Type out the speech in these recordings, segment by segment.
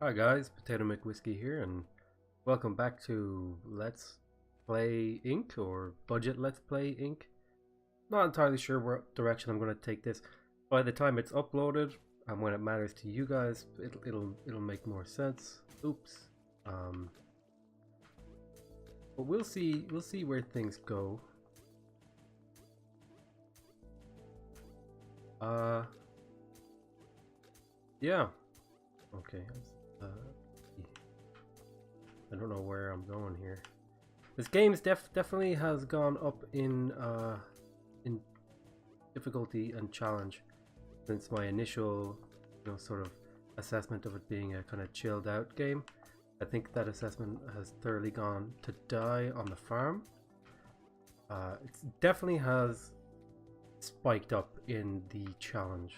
Hi guys, Potato McWhiskey here, and welcome back to Let's Play Inc. or Budget Let's Play Inc. Not entirely sure what direction I'm going to take this. By the time it's uploaded and when it matters to you guys, it'll make more sense. Oops. But we'll see where things go. Yeah. Okay. I don't know where I'm going here. This game definitely has gone up in difficulty and challenge since my initial, sort of assessment of it being a kind of chilled out game. I think that assessment has thoroughly gone to die on the farm. It definitely has spiked up in the challenge.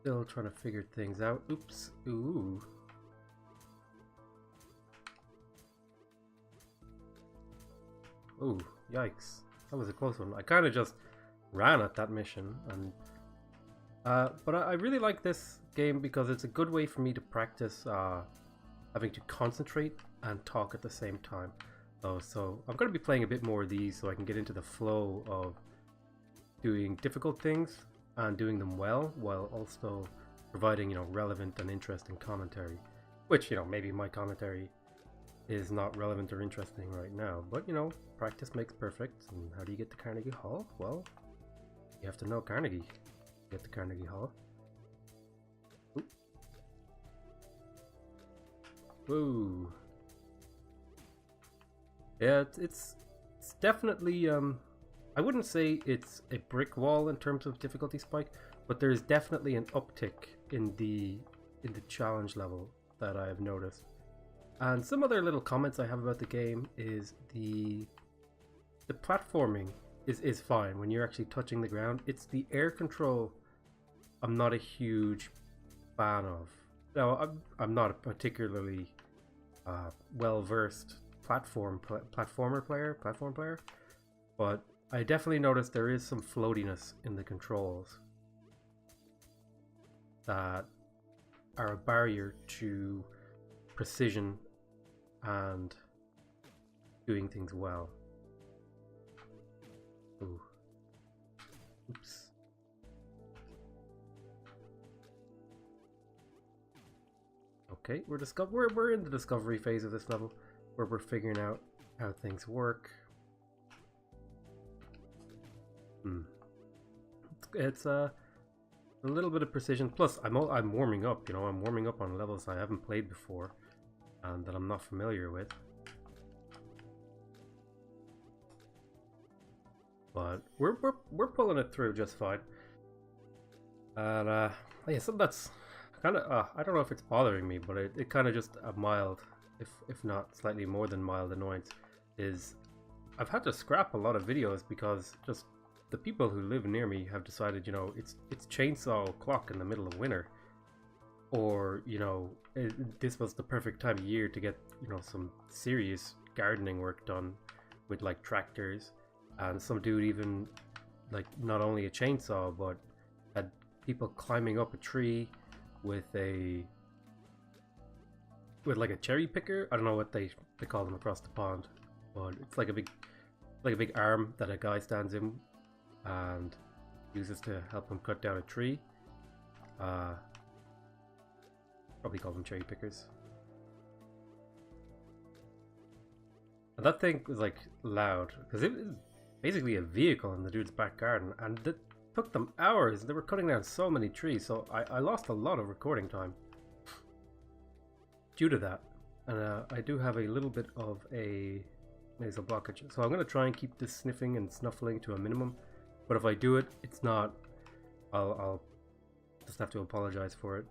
Still trying to figure things out. Oops. Ooh. Ooh, yikes. That was a close one. I kind of just ran at that mission. But I really like this game because it's a good way for me to practice having to concentrate and talk at the same time. So I'm going to be playing a bit more of these so I can get into the flow of doing difficult things and doing them well, while also providing, relevant and interesting commentary. Which, maybe my commentary is not relevant or interesting right now, but, practice makes perfect. And how do you get to Carnegie Hall? Well, you have to know Carnegie to get to Carnegie Hall. Ooh. Whoa. Yeah, it's definitely I wouldn't say it's a brick wall in terms of difficulty spike, but there's definitely an uptick in the challenge level that I have noticed. And some other little comments I have about the game is the platforming is fine when you're actually touching the ground. It's the air control I'm not a huge fan of. Now, I'm not a particularly well versed platform player, but I definitely noticed there is some floatiness in the controls that are a barrier to precision and doing things well. Ooh. Oops. Okay, we're in the discovery phase of this level, where we're figuring out how things work. It's a little bit of precision. Plus, I'm warming up. I'm warming up on levels I haven't played before and that I'm not familiar with. But we're pulling it through just fine. And yeah, so that's kind of I don't know if it's bothering me, but it kind of just a mild, if not slightly more than mild annoyance is I've had to scrap a lot of videos because just the people who live near me have decided, it's chainsaw o'clock in the middle of winter, or this was the perfect time of year to get some serious gardening work done with like tractors, and some dude even like not only a chainsaw but had people climbing up a tree with like a cherry picker. I don't know what they call them across the pond, but it's like a big arm that a guy stands in and uses to help him cut down a tree. Probably call them cherry pickers. And that thing was like loud because it was basically a vehicle in the dude's back garden, and it took them hours. They were cutting down so many trees, so I lost a lot of recording time due to that. And I do have a little bit of a nasal blockage, so I'm going to try and keep this sniffing and snuffling to a minimum. But if I do it, it's not. I'll just have to apologize for it.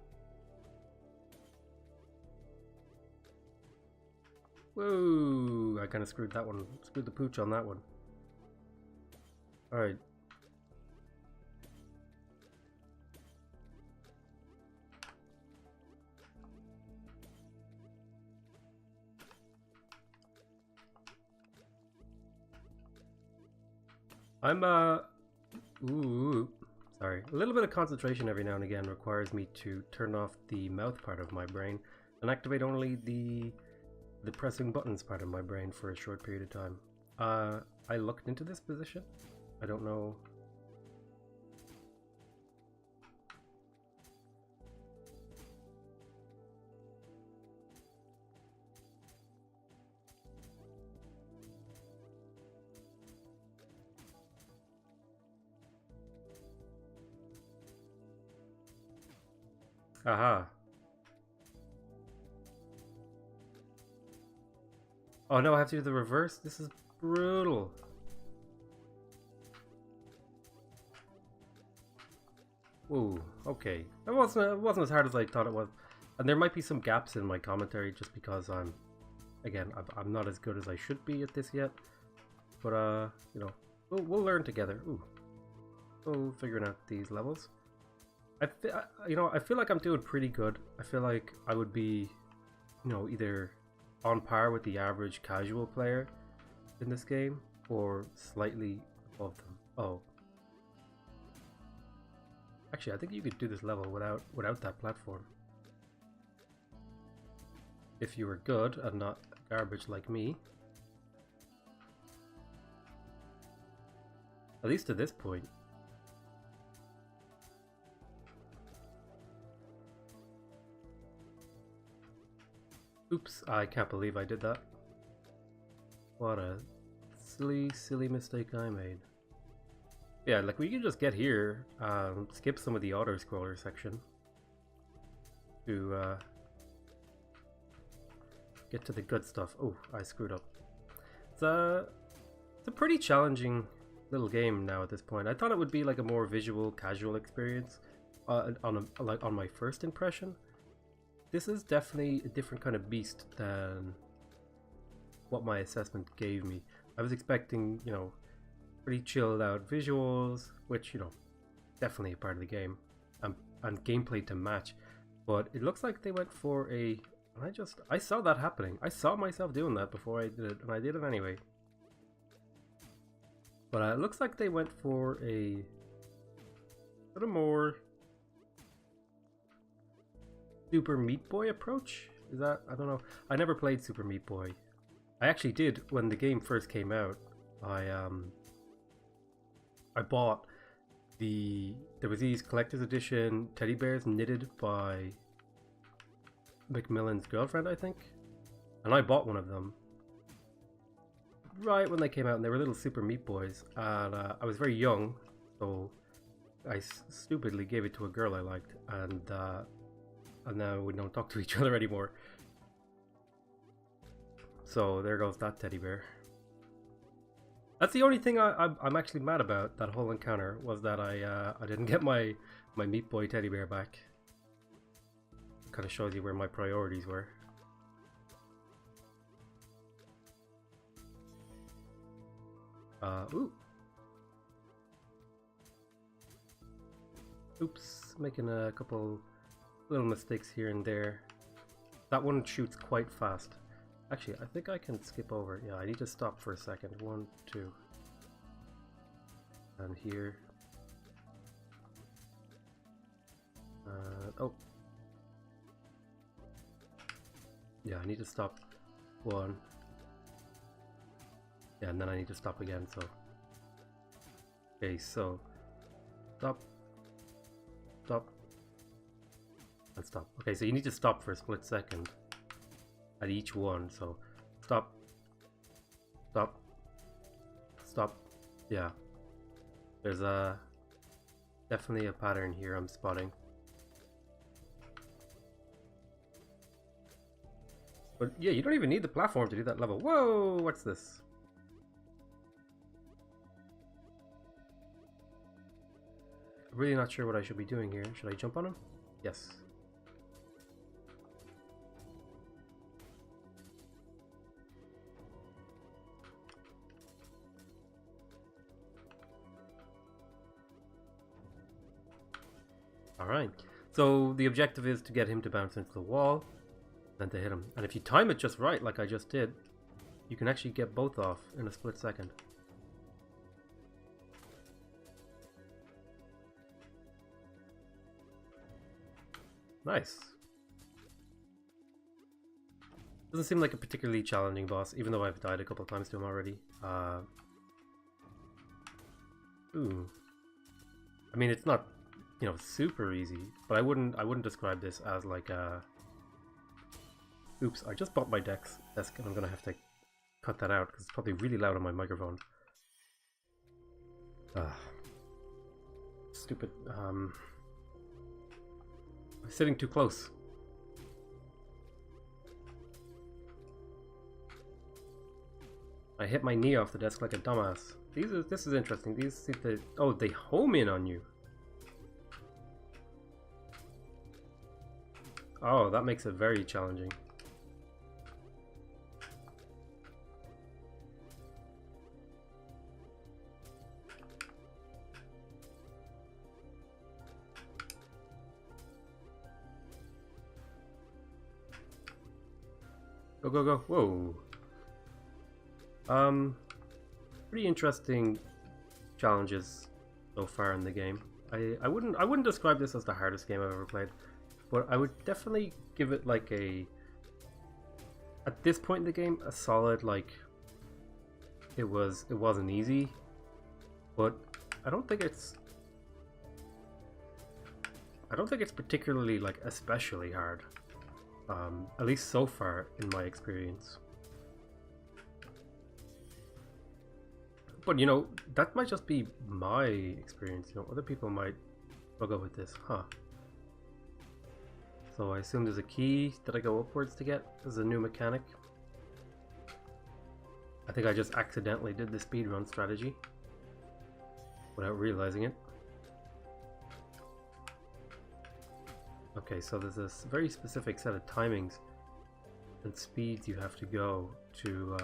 Whoa! I kind of screwed that one. Screwed the pooch on that one. All right. I'm ooh, sorry. A little bit of concentration every now and again requires me to turn off the mouth part of my brain and activate only the pressing buttons part of my brain for a short period of time. I looked into this position. I don't know. Aha. Oh no, I have to do the reverse? This is brutal. Ooh, okay. It wasn't as hard as I thought it was. And there might be some gaps in my commentary just because I'm not as good as I should be at this yet. But you know, we'll learn together. Ooh. So figuring out these levels. I feel like I'm doing pretty good. I feel like I would be, you know, either on par with the average casual player in this game or slightly above them. Oh. Actually, I think you could do this level without that platform. If you were good and not garbage like me. At least to this point. Oops, I can't believe I did that. What a silly mistake I made. Yeah, like we can just get here, skip some of the auto-scroller section to get to the good stuff. Oh, I screwed up. It's a pretty challenging little game now at this point. I thought it would be like a more visual, casual experience on my first impression. This is definitely a different kind of beast than what my assessment gave me. I was expecting, you know, pretty chilled out visuals, which, you know, definitely a part of the game, and gameplay to match. But it looks like they went for a... I saw that happening. I saw myself doing that before I did it, and I did it anyway. But it looks like they went for a sort of more Super Meat Boy approach? Is that... I don't know. I never played Super Meat Boy. I actually did when the game first came out. I bought there was these collector's edition teddy bears knitted by Macmillan's girlfriend, I think. And I bought one of them right when they came out, and they were little Super Meat Boys. And I was very young, so I stupidly gave it to a girl I liked, and now we don't talk to each other anymore. So there goes that teddy bear. That's the only thing I'm actually mad about that whole encounter, was that I didn't get my Meat Boy teddy bear back. Kind of shows you where my priorities were. Ooh. Oops, making a couple little mistakes here and there. That one shoots quite fast. Actually, I think I can skip over. Yeah, I need to stop for a second. 1, 2. And here. Oh. Yeah, I need to stop 1. Yeah, and then I need to stop again, so. Okay, so. Stop. Stop. And stop. Okay, so you need to stop for a split second at each one, so stop, stop, stop. Yeah, there's definitely a pattern here I'm spotting. But yeah, you don't even need the platform to do that level. Whoa, what's this? Really not sure what I should be doing here. Should I jump on him? Yes. Alright, so the objective is to get him to bounce into the wall, then to hit him. And if you time it just right, like I just did, you can actually get both off in a split second. Nice. Doesn't seem like a particularly challenging boss, even though I've died a couple times to him already. Ooh. I mean, it's not, you know, super easy, but I wouldn't describe this as like a... Oops, I just bought my desk and I'm gonna have to cut that out because it's probably really loud on my microphone. Stupid. I'm sitting too close. I hit my knee off the desk like a dumbass. This is interesting. These seem to... Oh, they home in on you. Oh, that makes it very challenging. Go, go, go. Whoa. Pretty interesting challenges so far in the game. I wouldn't describe this as the hardest game I've ever played, but I would definitely give it like a, at this point in the game, a solid, like, it wasn't easy, but I don't think it's particularly like especially hard. At least so far in my experience. But you know, that might just be my experience, you know, other people might struggle with this, huh? So I assume there's a key that I go upwards to get. There's a new mechanic. I think I just accidentally did the speedrun strategy without realizing it. Okay, so there's this very specific set of timings and speeds you have to go to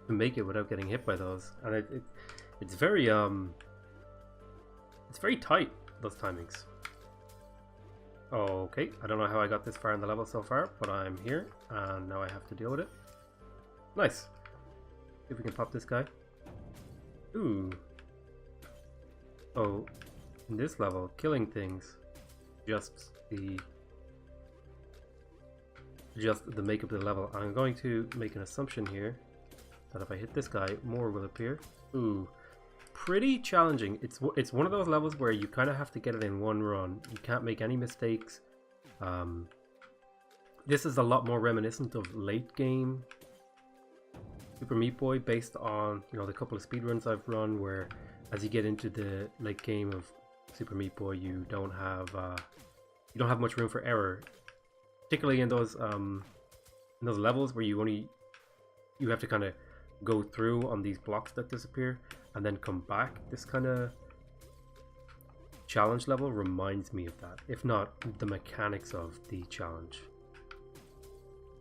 make it without getting hit by those, and it's very tight, those timings. Okay, I don't know how I got this far in the level so far, but I'm here and now I have to deal with it. Nice. See if we can pop this guy. Ooh. Oh, in this level, killing things just the makeup of the level. I'm going to make an assumption here that if I hit this guy, more will appear. Ooh, pretty challenging. It's one of those levels where you kind of have to get it in one run. You can't make any mistakes. This is a lot more reminiscent of late game Super Meat Boy, based on, you know, the couple of speedruns I've run, where as you get into the late game of Super Meat Boy, you don't have much room for error, particularly in those levels where you have to kind of go through on these blocks that disappear and then come back. This kind of challenge level reminds me of that, if not the mechanics of the challenge.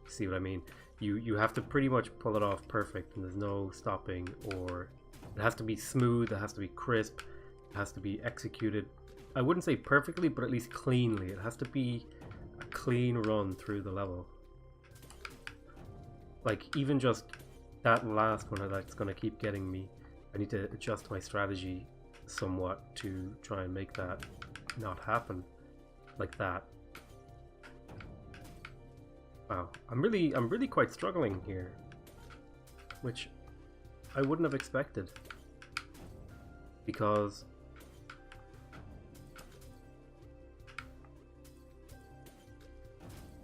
See what I mean? You have to pretty much pull it off perfect, and there's no stopping, or it has to be smooth, it has to be crisp, it has to be executed, I wouldn't say perfectly, but at least cleanly. It has to be a clean run through the level. Like, even just that last one that's going to keep getting me, I need to adjust my strategy somewhat to try and make that not happen like that. Wow, I'm really quite struggling here, which I wouldn't have expected, because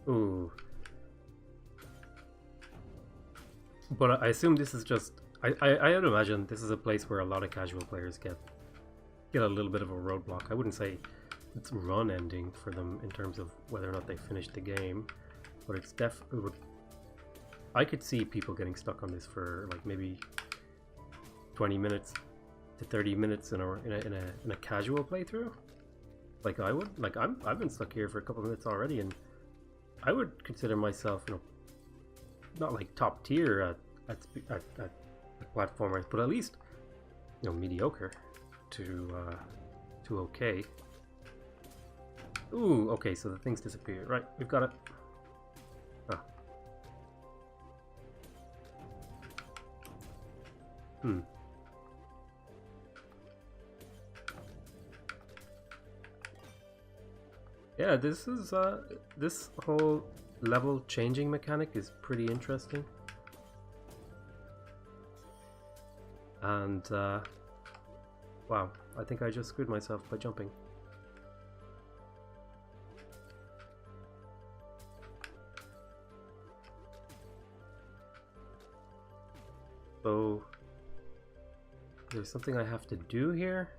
ooh. But I assume this is just, I would imagine this is a place where a lot of casual players get a little bit of a roadblock. I wouldn't say it's run ending for them in terms of whether or not they finished the game, but it's definitely, I could see people getting stuck on this for like maybe 20 minutes to 30 minutes in a casual playthrough. Like I would, like I've been stuck here for a couple of minutes already, and I would consider myself, you know, not like top tier at platformers, but at least, you know, mediocre to okay. Ooh, okay, so the things disappear. Right, we've got it. Ah. Hmm. Yeah, this whole level changing mechanic is pretty interesting. And wow, I think I just screwed myself by jumping. So there's something I have to do here.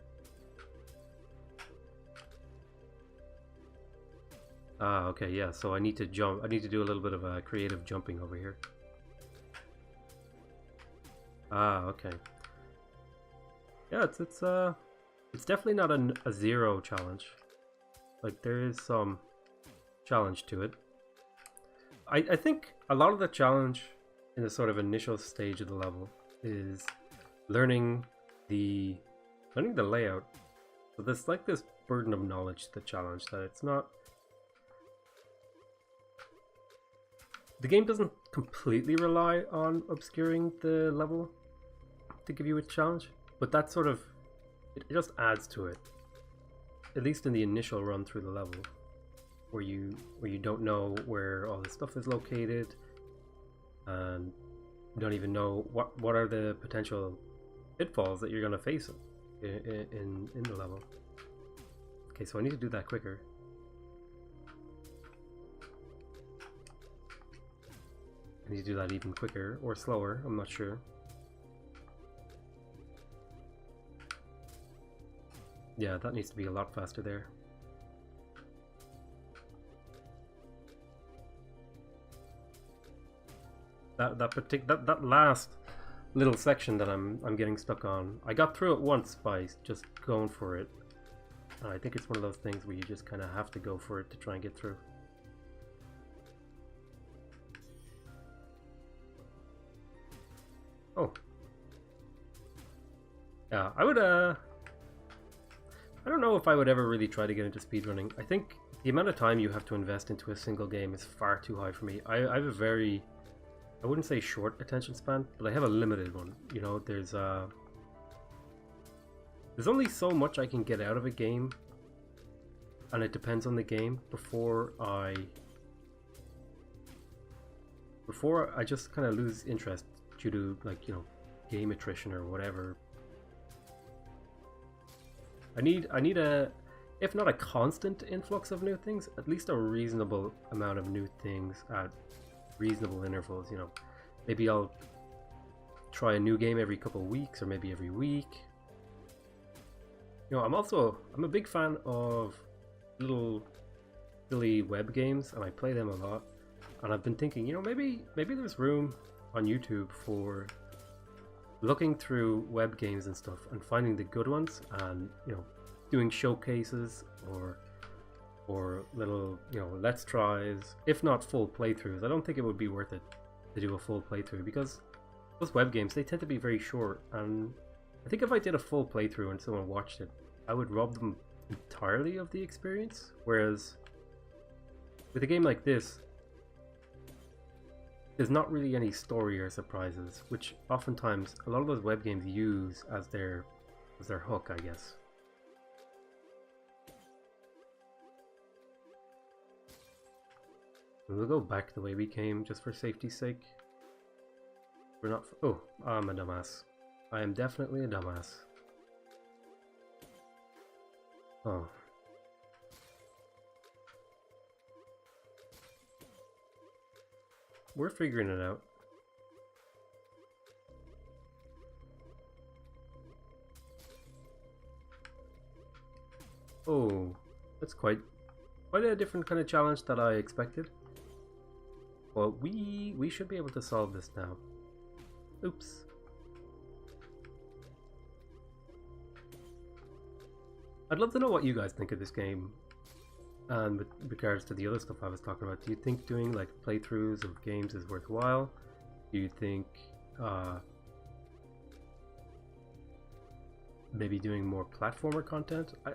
Ah, okay, yeah, so I need to jump. I need to do a little bit of creative jumping over here. Ah, okay. Yeah, it's definitely not a zero challenge. Like, there is some challenge to it. I think a lot of the challenge in the sort of initial stage of the level is learning the layout. So there's like this burden of knowledge to the challenge that it's not. The game doesn't completely rely on obscuring the level to give you a challenge, but that sort of it just adds to it. At least in the initial run through the level, where you don't know where all this stuff is located, and you don't even know what are the potential pitfalls that you're gonna face in the level. Okay, so I need to do that quicker. I need to do that even quicker or slower, I'm not sure. Yeah, that needs to be a lot faster there. That last little section that I'm getting stuck on, I got through it once by just going for it. And I think it's one of those things where you just kind of have to go for it to try and get through. Oh. Yeah, I don't know if I would ever really try to get into speedrunning. I think the amount of time you have to invest into a single game is far too high for me. I have a very, I wouldn't say short attention span, but I have a limited one. You know, there's only so much I can get out of a game, and it depends on the game before I just kind of lose interest due to, like, you know, game attrition or whatever. I need a, if not a constant influx of new things, at least a reasonable amount of new things at reasonable intervals. You know, maybe I'll try a new game every couple of weeks, or maybe every week. You know, I'm a big fan of little silly web games, and I play them a lot. And I've been thinking, you know, maybe there's room on YouTube for looking through web games and stuff and finding the good ones, and, you know, doing showcases or little, you know, let's tries, if not full playthroughs. I don't think it would be worth it to do a full playthrough, because those web games, they tend to be very short, and I think if I did a full playthrough and someone watched it, I would rob them entirely of the experience. Whereas with a game like this, there's not really any story or surprises, which oftentimes a lot of those web games use as their hook, I guess. We'll go back the way we came, just for safety's sake. We're not. Oh, I'm a dumbass. I am definitely a dumbass. Oh. We're figuring it out. Oh, that's quite a different kind of challenge that I expected. Well, we should be able to solve this now. Oops. I'd love to know what you guys think of this game. And with regards to the other stuff I was talking about, do you think doing like playthroughs of games is worthwhile? Do you think maybe doing more platformer content? I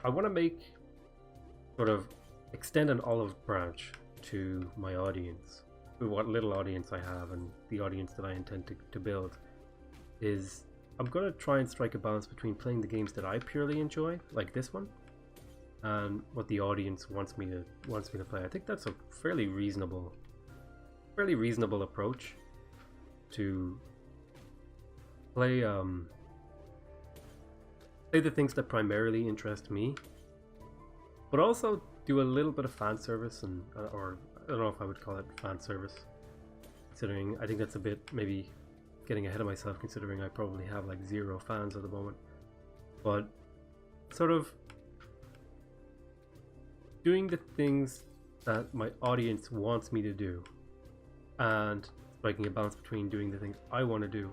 want to make sort of extend an olive branch to my audience, what little audience I have and the audience that I intend to build. is I'm gonna try and strike a balance between playing the games that I purely enjoy, like this one, and what the audience wants me to play. I think that's a fairly reasonable approach to play play the things that primarily interest me, but also do a little bit of fan service, and or I don't know if I would call it fan service, considering I think that's a bit maybe getting ahead of myself, considering I probably have like 0 fans at the moment. But sort of doing the things that my audience wants me to do, and striking a balance between doing the things I want to do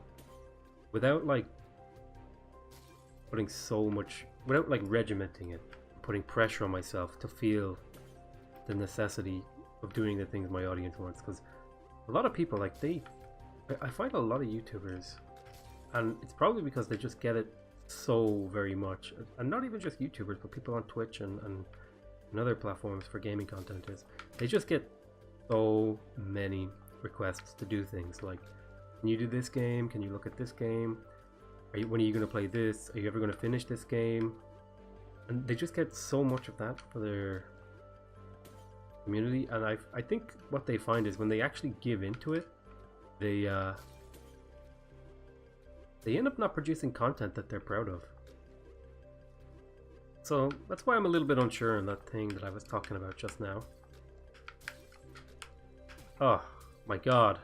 without like putting so much, without like regimenting it, putting pressure on myself to feel the necessity of doing the things my audience wants. Because a lot of people, like, I find a lot of YouTubers, and it's probably because they just get it so very much, and not even just YouTubers, but people on Twitch and other platforms for gaming content, is they just get so many requests to do things like, can you do this game? Can you look at this game? When are you going to play this? Are you ever going to finish this game? And they just get so much of that for their community, and I think what they find is when they actually give into it, they end up not producing content that they're proud of. So that's why I'm a little bit unsure on that thing that I was talking about just now. Oh my god.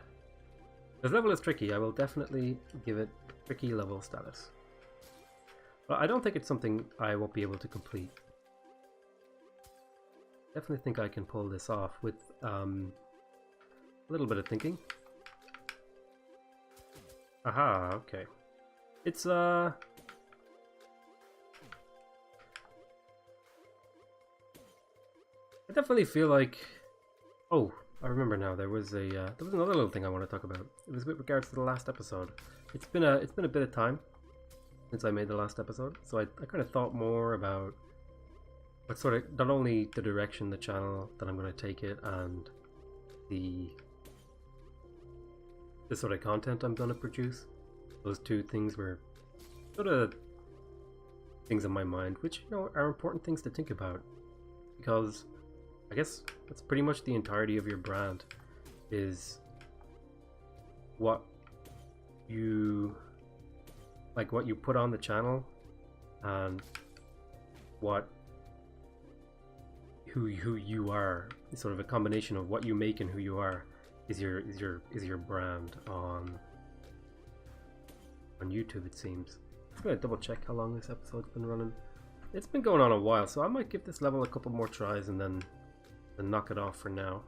This level is tricky. I will definitely give it tricky level status. But I don't think it's something I won't be able to complete. Definitely think I can pull this off with a little bit of thinking. Aha, okay. It's I definitely feel like, oh, I remember now. There was another little thing I want to talk about. It was with regards to the last episode. It's been a bit of time since I made the last episode, so I kind of thought more about what sort of, not only the direction the channel that I'm going to take it, and the sort of content I'm going to produce. Those two things were sort of things in my mind, which, you know, are important things to think about, because I guess that's pretty much the entirety of your brand, is what you put on the channel, and who you are. It's sort of a combination of what you make and who you are is your brand on YouTube, it seems. I'm gonna double check how long this episode's been running. It's been going on a while, so I might give this level a couple more tries and then knock it off for now.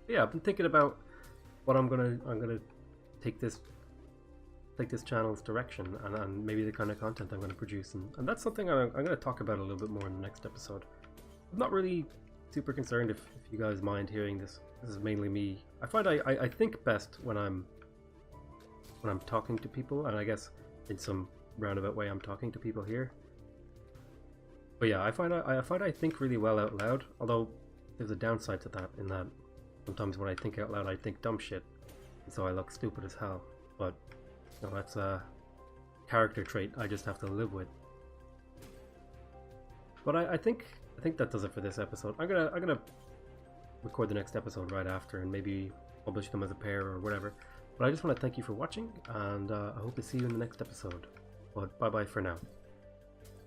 But yeah, I've been thinking about what I'm gonna take this channel's direction, and maybe the kind of content I'm going to produce, and that's something I'm going to talk about a little bit more in the next episode. I'm not really super concerned if you guys mind hearing this. This is mainly me. I find I think best when I'm talking to people, and I guess in some roundabout way I'm talking to people here. But yeah, I find I think really well out loud, although there's a downside to that, in that sometimes when I think out loud I think dumb shit, and so I look stupid as hell. But no, that's a character trait I just have to live with. But I think that does it for this episode. I'm gonna record the next episode right after, and maybe publish them as a pair or whatever. But I just want to thank you for watching, and I hope to see you in the next episode. But bye bye for now.